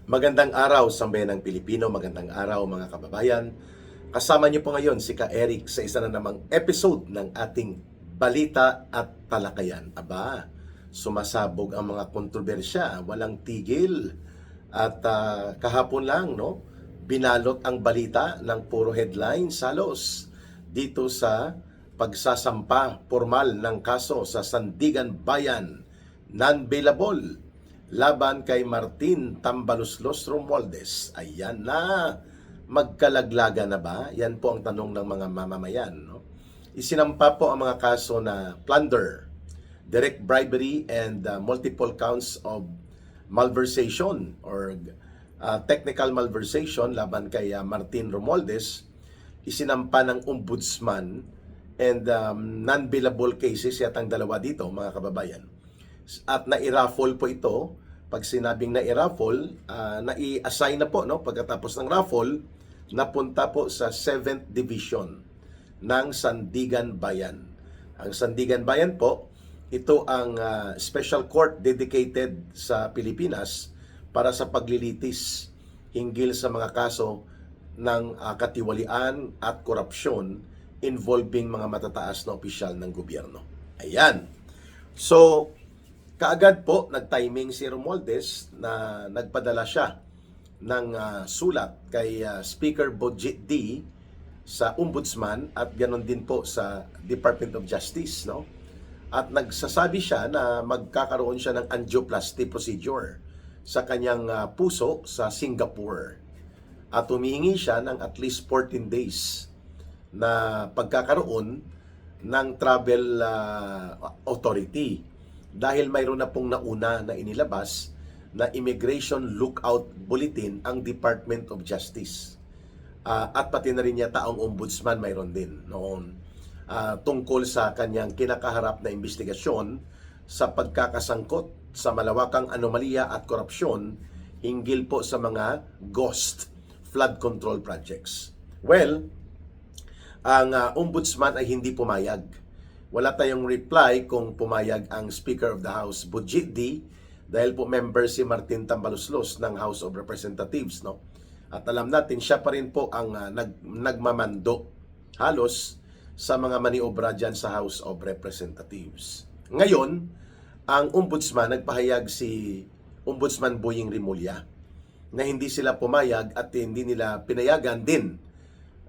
Magandang araw, sambayanang Pilipino. Magandang araw, mga kababayan. Kasama niyo po ngayon si Ka Eric sa isa na namang episode ng ating Balita at Talakayan. Aba, sumasabog ang mga kontrobersya, walang tigil. At kahapon lang, no, binalot ang balita ng puro headlines halos dito sa pagsasampa formal ng kaso sa Sandigan Bayan, non-bailable laban kay Martin Tambaluslos Romualdez. Ayan na, magkalaglaga na ba? Yan po ang tanong ng mga mamamayan. No? Isinampa po ang mga kaso na plunder, direct bribery, and multiple counts of malversation or technical malversation laban kay Martin Romualdez. Isinampa ng ombudsman and non-billable cases yatang dalawa dito, mga kababayan. At na-raffle po ito. Pag sinabing na-raffle, na-i-assign na po, no? Pagkatapos ng raffle, napunta po sa 7th Division ng Sandigan Bayan. Ang Sandigan Bayan po, ito ang special court dedicated sa Pilipinas para sa paglilitis hinggil sa mga kaso ng katiwalian at korupsyon involving mga matataas na opisyal ng gobyerno. Ayan. So, kaagad po, nag-timing si Romualdez na nagpadala siya ng sulat kay Speaker Budget D sa Ombudsman at ganoon din po sa Department of Justice. No? At nagsasabi siya na magkakaroon siya ng angioplasty procedure sa kanyang puso sa Singapore. At humihingi siya ng at least 14 days na pagkakaroon ng travel authority. Dahil mayroon na pong nauna na inilabas na Immigration Lookout Bulletin ang Department of Justice. At pati na rin yata ang ombudsman mayroon din noon tungkol sa kanyang kinakaharap na investigasyon sa pagkakasangkot sa malawakang anomalya at korupsyon hinggil po sa mga ghost flood control projects. Well, ang ombudsman ay hindi pumayag. Wala tayong reply kung pumayag ang Speaker of the House, Budget D, dahil po member si Martin Tambaluslos ng House of Representatives. No? At alam natin, siya pa rin po ang nagmamando halos sa mga maniobra dyan sa House of Representatives. Ngayon, ang ombudsman, nagpahayag si Ombudsman Boying Rimulya na hindi sila pumayag at hindi nila pinayagan din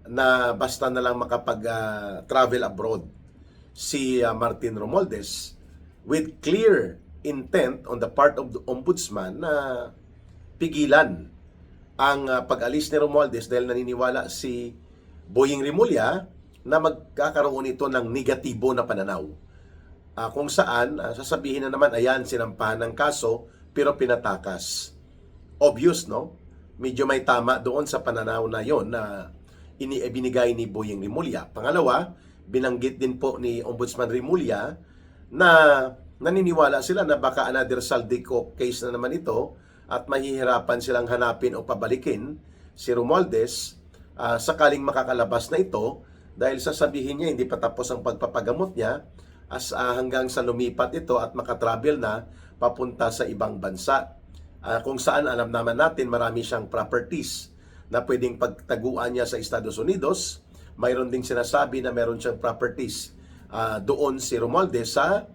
na basta na lang makapag-travel abroad si Martin Romualdez with clear intent on the part of the ombudsman na pigilan ang pag-alis ni Romualdez dahil naniniwala si Boying Rimulya na magkakaroon ito ng negatibo na pananaw. Kung saan, sasabihin na naman, ayan, sinampahan ng kaso pero pinatakas. Obvious, no? Medyo may tama doon sa pananaw na yon na binigay ni Boying Rimulya. Pangalawa, binanggit din po ni Ombudsman Rimulya na naniniwala sila na baka another Saldico case na naman ito at mahihirapan silang hanapin o pabalikin si Romualdez sakaling makakalabas na ito dahil sasabihin niya hindi pa tapos ang pagpapagamot niya hanggang sa lumipat ito at makatravel na papunta sa ibang bansa. Kung saan alam naman natin marami siyang properties na pwedeng pagtaguan niya sa Estados Unidos. Mayroon ding sinasabi na mayroon siyang properties doon si Romualdez sa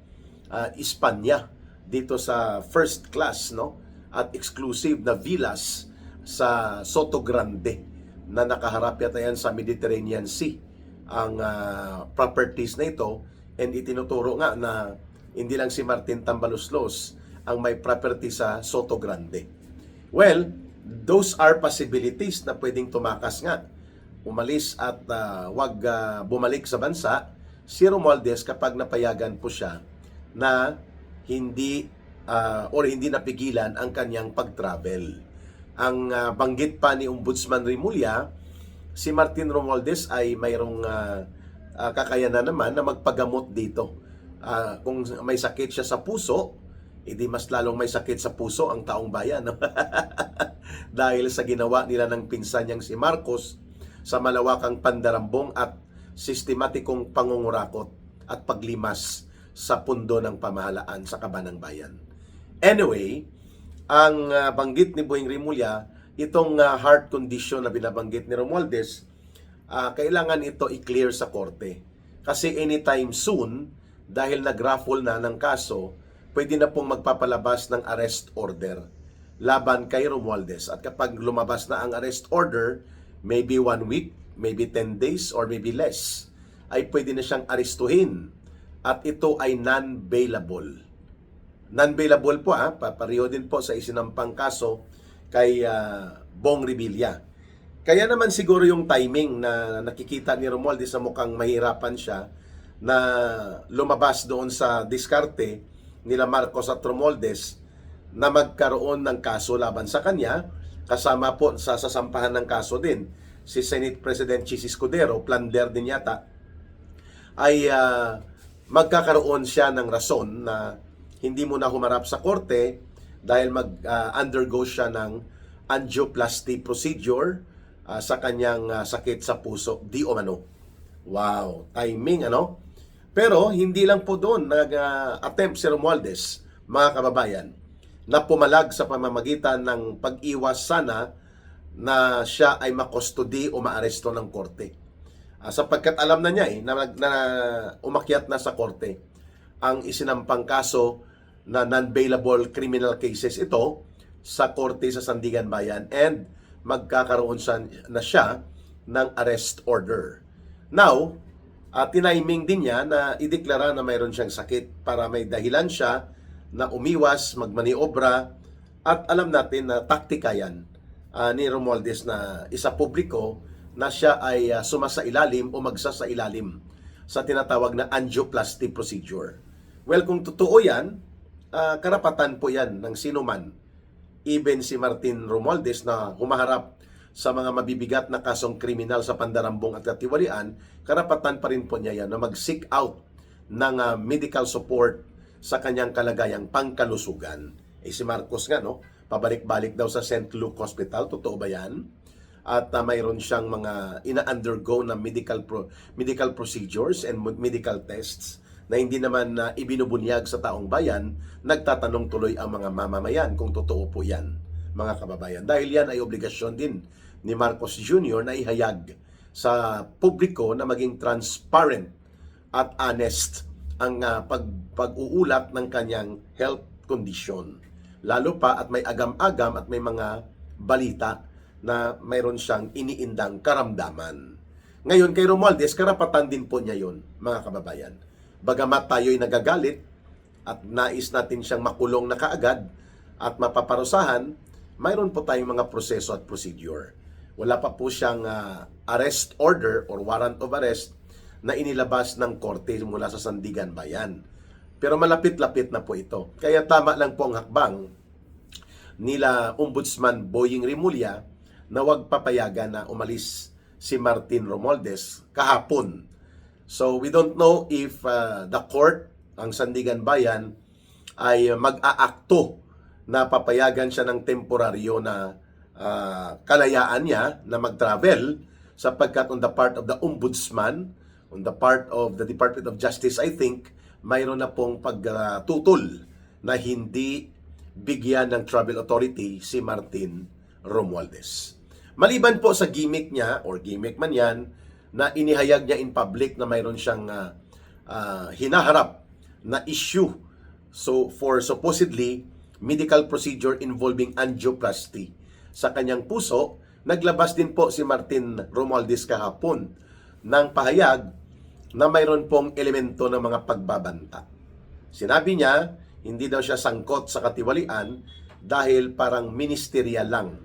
Espanya dito sa first class, no, at exclusive na villas sa Soto Grande na nakaharap yata yan sa Mediterranean Sea ang properties na ito, and itinuturo nga na hindi lang si Martin Tambaluslos ang may property sa Soto Grande. Well, those are possibilities na pwedeng tumakas nga umalis at wag bumalik sa bansa si Romualdez kapag napayagan po siya na hindi hindi napigilan ang kanyang pag-travel. Ang banggit pa ni Ombudsman Rimulya, si Martin Romualdez ay mayroong kakayanan naman na magpagamot dito. Kung may sakit siya sa puso, edi mas lalong may sakit sa puso ang taong bayan. Dahil sa ginawa nila ng pinsan niyang si Marcos sa malawakang pandarambong at sistematikong pangungurakot at paglimas sa pundo ng pamahalaan sa kabanang bayan. Anyway, ang banggit ni Boying Rimulya, itong heart condition na binabanggit ni Romualdez, kailangan ito i-clear sa korte. Kasi anytime soon, dahil nag-raffle na ng kaso, pwede na pong magpapalabas ng arrest order laban kay Romualdez. At kapag lumabas na ang arrest order, maybe 1 week, maybe 10 days, or maybe less, ay pwede na siyang arestuhin. At ito ay non-bailable. Non-bailable po, papareho din po sa isinampang kaso kay Bong Revilla. Kaya naman siguro yung timing na nakikita ni Romualdez na mukhang mahirapan siya na lumabas doon sa diskarte nila Marcos at Romualdez na magkaroon ng kaso laban sa kanya, kasama po sa sasampahan ng kaso din si Senate President Chis Escudero, plunder din yata, ay magkakaroon siya ng rason na hindi mo na humarap sa korte dahil mag-undergo siya ng angioplasty procedure sa kanyang sakit sa puso, di umano. Wow, timing ano? Pero hindi lang po doon nag-attempt si Romualdez, mga kababayan, na pumalag sa pamamagitan ng pag-iwas sana na siya ay makustodi o maaresto ng korte. Sapagkat alam na niya na umakyat na sa korte ang isinampang kaso na non-bailable criminal cases ito sa korte sa Sandigan Bayan, and magkakaroon na siya ng arrest order. Now, tiniming din niya na ideklara na mayroon siyang sakit para may dahilan siya na umiwas, magmaniobra, at alam natin na taktika yan ni Romualdez na isa publiko na siya ay sumasailalim o magsasailalim sa tinatawag na angioplasty procedure. Well, kung totoo yan, karapatan po yan ng sinuman. Even si Martin Romualdez na humaharap sa mga mabibigat na kasong kriminal sa pandarambong at katiwalian, karapatan pa rin po niya yan na mag-seek out ng medical support sa kanyang kalagayang pangkalusugan. Si Marcos nga, no? Pabalik-balik daw sa St. Luke Hospital. Totoo ba yan? At mayroon siyang mga ina-undergo na medical procedures and medical tests na hindi naman ibinubunyag sa taong bayan. Nagtatanong tuloy ang mga mamamayan kung totoo po yan, mga kababayan. Dahil yan ay obligasyon din ni Marcos Jr. na ihayag sa publiko na maging transparent at honest ang pag-uulat ng kanyang health condition. Lalo pa at may agam-agam at may mga balita na mayroon siyang iniindang karamdaman. Ngayon kay Romualdez, karapatan din po niya yun, mga kababayan. Bagamat tayo'y nagagalit at nais natin siyang makulong na kaagad at mapaparusahan, mayroon po tayong mga proseso at procedure. Wala pa po siyang arrest order or warrant of arrest na inilabas ng korte mula sa Sandigan Bayan. Pero malapit-lapit na po ito. Kaya tama lang po ang hakbang nila Ombudsman Boying Rimulya na huwag papayagan na umalis si Martin Romualdez kahapon. So we don't know if the court, ang Sandigan Bayan, ay mag-aakto na papayagan siya ng temporaryo na kalayaan niya na mag-travel, sapagkat on the part of the Ombudsman, on the part of the Department of Justice, I think, mayroon na pong pagtutol na hindi bigyan ng travel authority si Martin Romualdez. Maliban po sa gimmick niya, or gimmick man yan, na inihayag niya in public na mayroon siyang hinaharap na issue for supposedly medical procedure involving angioplasty sa kanyang puso, naglabas din po si Martin Romualdez kahapon ng pahayag na mayroon pong elemento ng mga pagbabanta. Sinabi niya, hindi daw siya sangkot sa katiwalian dahil parang ministerial lang.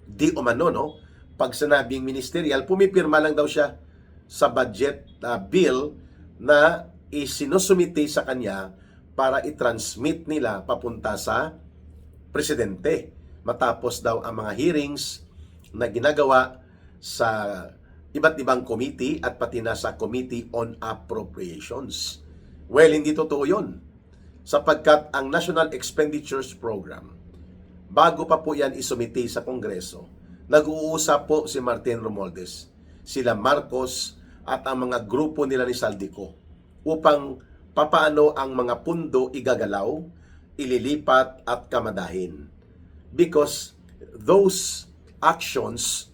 Di umano, no? Pag sinabing ministerial, pumipirma lang daw siya sa budget bill na isinusumite sa kanya para i-transmit nila papunta sa presidente. Matapos daw ang mga hearings na ginagawa sa iba't ibang committee at pati na sa Committee on Appropriations. Well, hindi totoo yun. Sapagkat ang National Expenditures Program, bago pa po yan isumite sa Kongreso, nag-uusap po si Martin Romualdez, sila Marcos at ang mga grupo nila ni Saldico upang papaano ang mga pundo igagalaw ililipat at kamadahin. Because those actions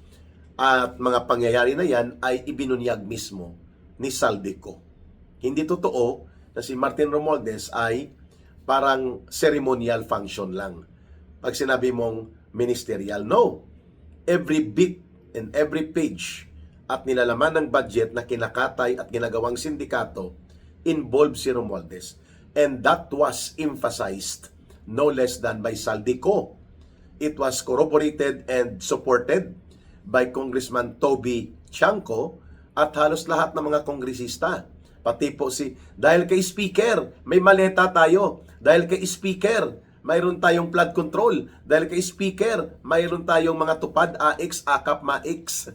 at mga pangyayari na yan ay ibinunyag mismo ni Saldico. Hindi totoo na si Martin Romualdez ay parang ceremonial function lang. Pag sinabi mong ministerial, no. Every bit and every page at nilalaman ng budget na kinakatay at ginagawang sindikato involved si Romualdez. And that was emphasized no less than by Saldico. It was corroborated and supported by Congressman Toby Chanco at halos lahat ng mga kongresista. Pati po dahil kay Speaker, may maleta tayo. Dahil kay Speaker, mayroon tayong flood control. Dahil kay Speaker, mayroon tayong mga tupad, AX, AKAP, MAX.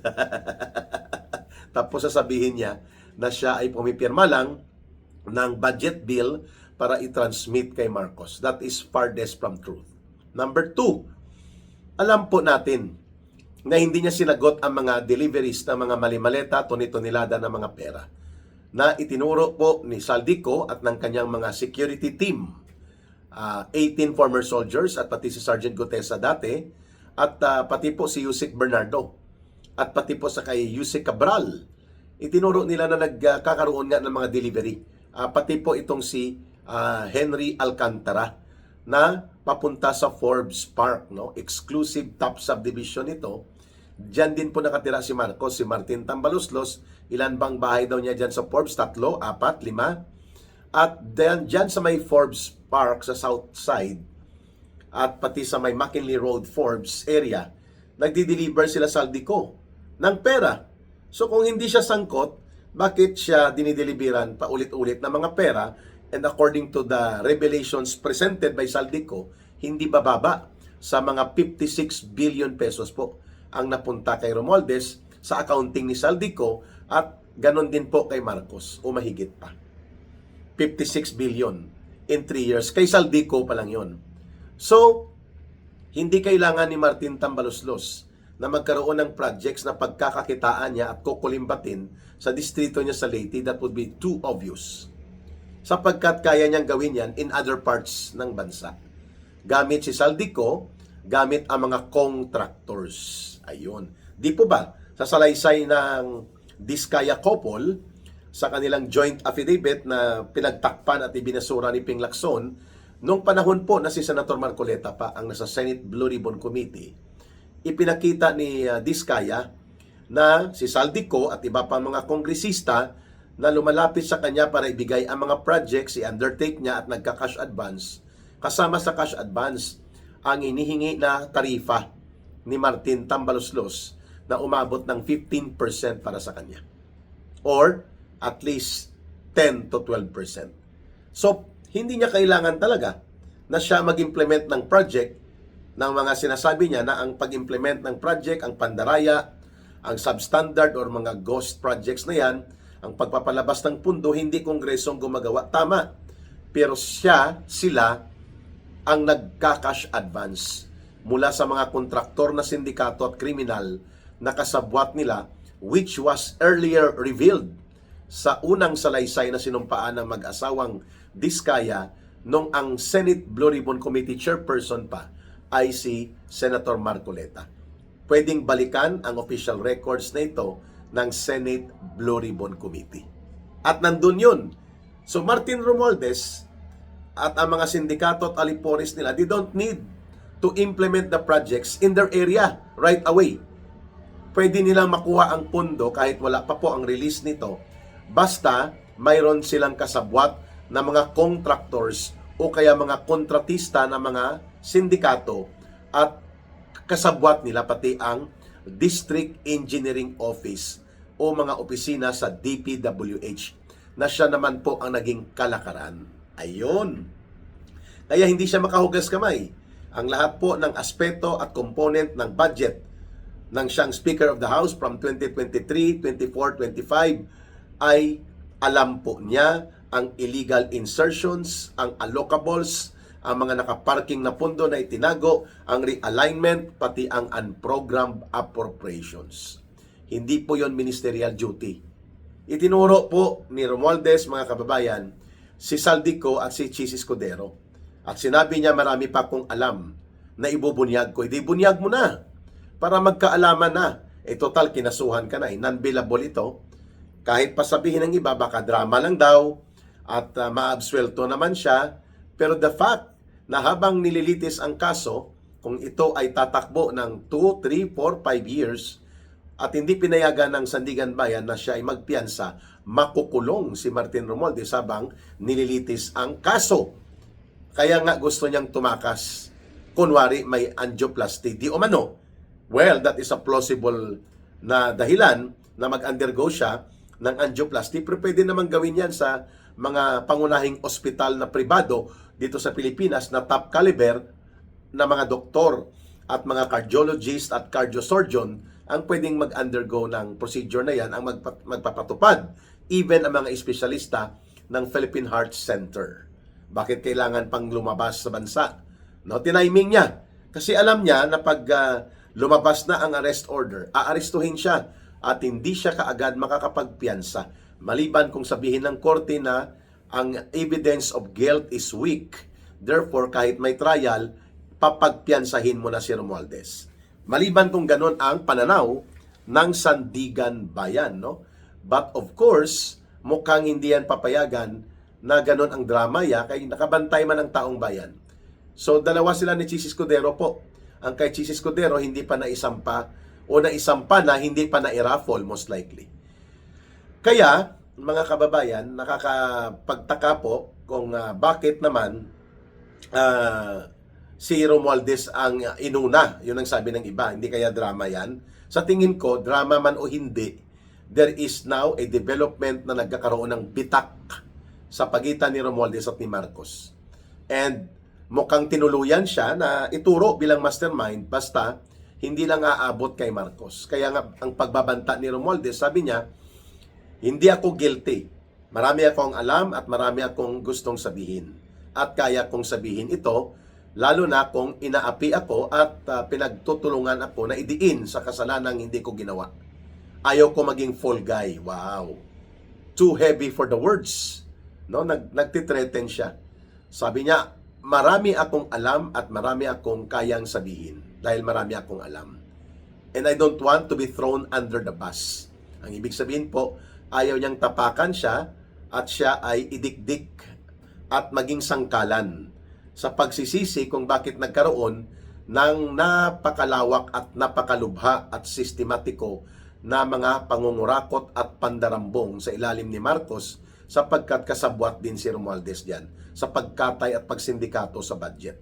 Tapos sasabihin niya na siya ay pumipirma lang ng budget bill para i-transmit kay Marcos. That is farthest from truth. Number 2, alam po natin na hindi niya sinagot ang mga deliveries ng mga malimaleta, tuni-tunilada ng mga pera na itinuro po ni Saldico at ng kanyang mga security team. 18 former soldiers at pati si Sergeant Gutesa dati at pati po si Yusek Bernardo at pati po sa kay Yusek Cabral. Itinuro nila na nagkakaroon nga ng mga delivery. Pati po itong si Henry Alcantara na papunta sa Forbes Park, no? Exclusive top subdivision ito. Diyan din po nakatira si Marcos, si Martin Tambaloslos. Ilan bang bahay daw niya diyan sa Forbes? 3, 4, 5. At diyan sa may Forbes Park sa south side at pati sa may McKinley Road Forbes area, nagdi-deliver sila Saldico ng pera. So kung hindi siya sangkot, bakit siya dinideliveran paulit-ulit ng mga pera? And according to the revelations presented by Saldico, hindi bababa sa mga 56 billion pesos po ang napunta kay Romualdez sa accounting ni Saldico at ganon din po kay Marcos o mahigit pa. 56 billion in 3 years. Kay Saldico pa lang yon. So, hindi kailangan ni Martin Tambaloslos na magkaroon ng projects na pagkakakitaan niya at kukulimbatin sa distrito niya sa Leyte. That would be too obvious. Sapagkat kaya niyang gawin yan in other parts ng bansa. Gamit si Saldico, gamit ang mga contractors. Ayun. Di po ba, sa salaysay ng Diskaya couple, sa kanilang joint affidavit na pinagtakpan at ibinasura ni Ping Lacson, nung panahon po na si Senator Marcoleta pa ang nasa Senate Blue Ribbon Committee, ipinakita ni Diskaya na si Saldico at iba pang mga kongresista na lumalapit sa kanya para ibigay ang mga projects, i-undertake niya at nagka-cash advance. Kasama sa cash advance, ang inihingi na tarifa ni Martin Tambaloslos na umabot ng 15% para sa kanya. Or at least 10 to 12%. So, hindi niya kailangan talaga na siya mag-implement ng project ng mga sinasabi niya na ang pag-implement ng project, ang pandaraya, ang substandard or mga ghost projects na yan, ang pagpapalabas ng pundo, hindi kongresong gumagawa. Tama. Pero sila ang nagka-cash advance mula sa mga kontraktor na sindikato at kriminal na kasabwat nila, which was earlier revealed sa unang salaysay na sinumpaan ng mag-asawang Diskaya nung ang Senate Blue Ribbon Committee chairperson pa ay si Senator Marcoleta. Pwedeng balikan ang official records na ito ng Senate Blue Ribbon Committee. At nandun yun. So Martin Romualdez at ang mga sindikato at alipores nila, they don't need to implement the projects in their area right away. Pwede nilang makuha ang pondo kahit wala pa po ang release nito, basta mayroon silang kasabwat na mga contractors o kaya mga kontratista na mga sindikato at kasabwat nila pati ang District Engineering Office o mga opisina sa DPWH na siya naman po ang naging kalakaran. Ayun. Kaya hindi siya makahugas kamay. Ang lahat po ng aspeto at component ng budget ng siyang Speaker of the House from 2023, 24, 25 ay alam po niya ang illegal insertions, ang allocables, ang mga nakaparking na pondo na itinago, ang realignment, pati ang unprogrammed appropriations. Hindi po yon ministerial duty. Itinuro po ni Romualdez, mga kababayan, si Saldico at si Chis Escudero At sinabi niya, marami pa akong alam na ibubunyag ko. Hindi, bunyag mo na para magkaalaman na. Total, kinasuhan ka na. Non-billable ito. Kahit pa sabihin ng iba, baka drama lang daw at maabswelto naman siya. Pero the fact na habang nililitis ang kaso, kung ito ay tatakbo ng 2, 3, 4, 5 years at hindi pinayagan ng Sandigan Bayan na siya ay magpiyansa, makukulong si Martin Romualdez habang nililitis ang kaso. Kaya nga gusto niyang tumakas. Kunwari may angioplasty. Di umano. Well, that is a plausible na dahilan na mag-undergo siya ng angioplasty. Pero pwede naman gawin yan sa mga pangunahing ospital na pribado dito sa Pilipinas na top caliber na mga doktor at mga cardiologist at cardiosurgeon ang pwedeng mag-undergo ng procedure na yan, ang magpapatupad. Even ang mga espesyalista ng Philippine Heart Center. Bakit kailangan pang lumabas sa bansa? No, tiniming niya. Kasi alam niya na pag lumabas na ang arrest order, aarestuhin siya at hindi siya kaagad makakapagpiyansa. Maliban kung sabihin ng korte na ang evidence of guilt is weak. Therefore, kahit may trial, papagpiyansahin mo na si Romualdez. Maliban kung ganun ang pananaw ng Sandigan Bayan, no? But of course, mukhang hindi yan papayagan na ganun ang drama kaya nakabantay man ang taong bayan. So, dalawa sila ni Chis Escudero po. Ang kay Chis Escudero hindi pa naisampa o naisampa na hindi pa na-raffle most likely. Kaya, mga kababayan, nakakapagtaka po kung bakit naman si Romualdez ang inuna. Yun ang sabi ng iba. Hindi kaya drama yan? Sa tingin ko, drama man o hindi, there is now a development na nagkakaroon ng bitak sa pagitan ni Romualdez at ni Marcos. And mukhang tinuluyan siya na ituro bilang mastermind basta hindi lang aabot kay Marcos. Kaya nga ang pagbabanta ni Romualdez, sabi niya, hindi ako guilty. Marami akong alam at marami akong gustong sabihin. At kaya kong sabihin ito, lalo na kung inaapi ako at pinagtutulungan ako na idiin sa kasalanang hindi ko ginawa. Ayaw ko maging fall guy. Wow. Too heavy for the words. No, nagtitreten siya. Sabi niya, marami akong alam at marami akong kayang sabihin dahil marami akong alam. And I don't want to be thrown under the bus. Ang ibig sabihin po, ayaw niyang tapakan siya at siya ay idikdik at maging sangkalan sa pagsisisi kung bakit nagkaroon ng napakalawak at napakalubha at sistematiko na mga pangungurakot at pandarambong sa ilalim ni Marcos sapagkat kasabwat din si Romualdez diyan sa pagkatay at pagsindikato sa budget.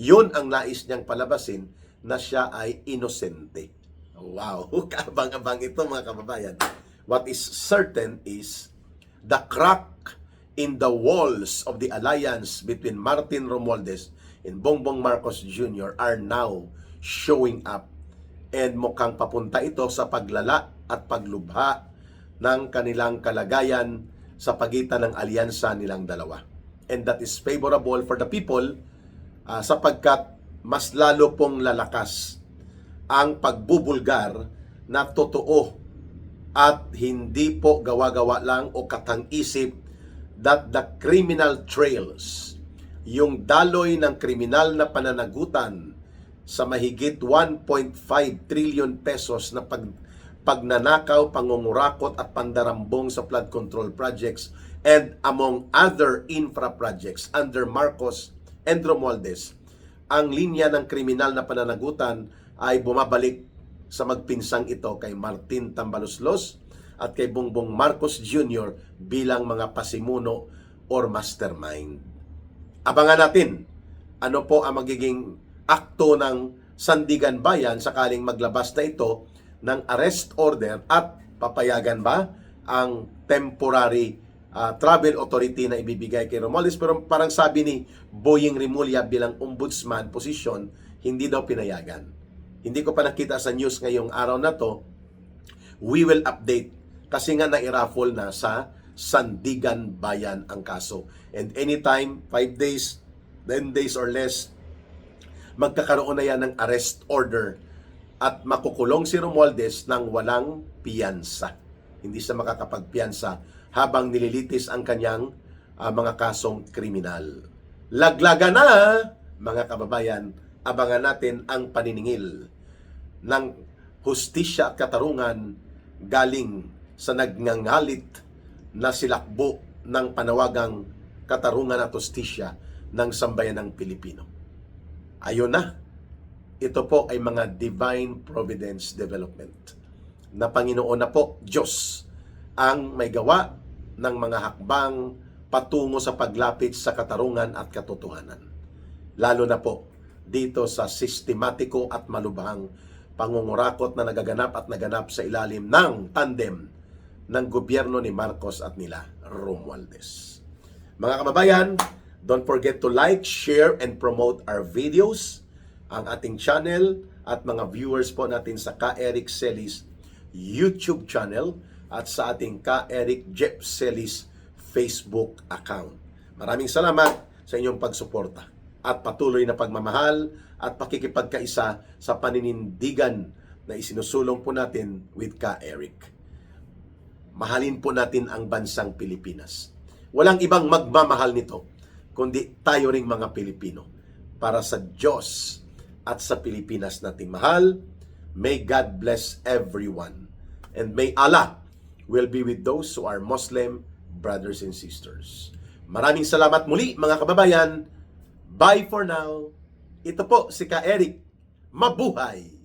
Yun ang nais niyang palabasin na siya ay inosente. Wow, kabang-abang ito mga kababayan. What is certain is the crack in the walls of the alliance between Martin Romualdez and Bongbong Marcos Jr. are now showing up. And mukhang papunta ito sa paglala at paglubha ng kanilang kalagayan sa pagitan ng alyansa nilang dalawa. And that is favorable for the people sapagkat mas lalo pong lalakas ang pagbubulgar na totoo at hindi po gawa-gawa lang o katang-isip that the criminal trails, yung daloy ng kriminal na pananagutan sa mahigit 1.5 trillion pesos na pagnanakaw, pangungurakot at pandarambong sa flood control projects and among other infra projects under Marcos and Romualdez, ang linya ng kriminal na pananagutan ay bumabalik sa magpinsang ito kay Martin Tambaloslos at kay Bongbong Marcos Jr. bilang mga pasimuno or mastermind. Abangan natin ano po ang magiging akto ng Sandigan Bayan sakaling maglabas na ito ng arrest order at papayagan ba ang temporary travel authority na ibibigay kay Romualdez. Pero parang sabi ni Boying Rimulya bilang ombudsman position, hindi daw pinayagan. Hindi ko pa nakita sa news ngayong araw na to. We will update kasi nga na-raffle na sa Sandigan Bayan ang kaso. And anytime, 5 days, 10 days or less, magkakaroon na yan ng arrest order at makukulong si Romualdez ng walang piyansa. Hindi siya makakapagpiyansa habang nililitis ang kanyang mga kasong kriminal. Laglaga na, mga kababayan, abangan natin ang paniningil ng hustisya at katarungan galing sa nagngangalit na silakbo ng panawagang katarungan at hustisya ng sambayan ng Pilipino. Ayun na, ito po ay mga divine providence development na Panginoon na po, Diyos, ang may gawa ng mga hakbang patungo sa paglapit sa katarungan at katotohanan. Lalo na po dito sa sistematiko at malubhang pangungurakot na naganap sa ilalim ng tandem ng gobyerno ni Marcos at nila Romualdez. Mga kababayan, don't forget to like, share, and promote our videos, ang ating channel at mga viewers po natin sa Ka Eric Celis YouTube channel at sa ating Ka Eric Jeff Celis Facebook account. Maraming salamat sa inyong pagsuporta at patuloy na pagmamahal at pakikipagkaisa sa paninindigan na isinusulong po natin with Ka Eric. Mahalin po natin ang bansang Pilipinas. Walang ibang magmamahal nito, kundi tayo ring mga Pilipino. Para sa Diyos at sa Pilipinas nating mahal, may God bless everyone. And may Allah will be with those who are Muslim brothers and sisters. Maraming salamat muli mga kababayan. Bye for now. Ito po si Ka Eric. Mabuhay!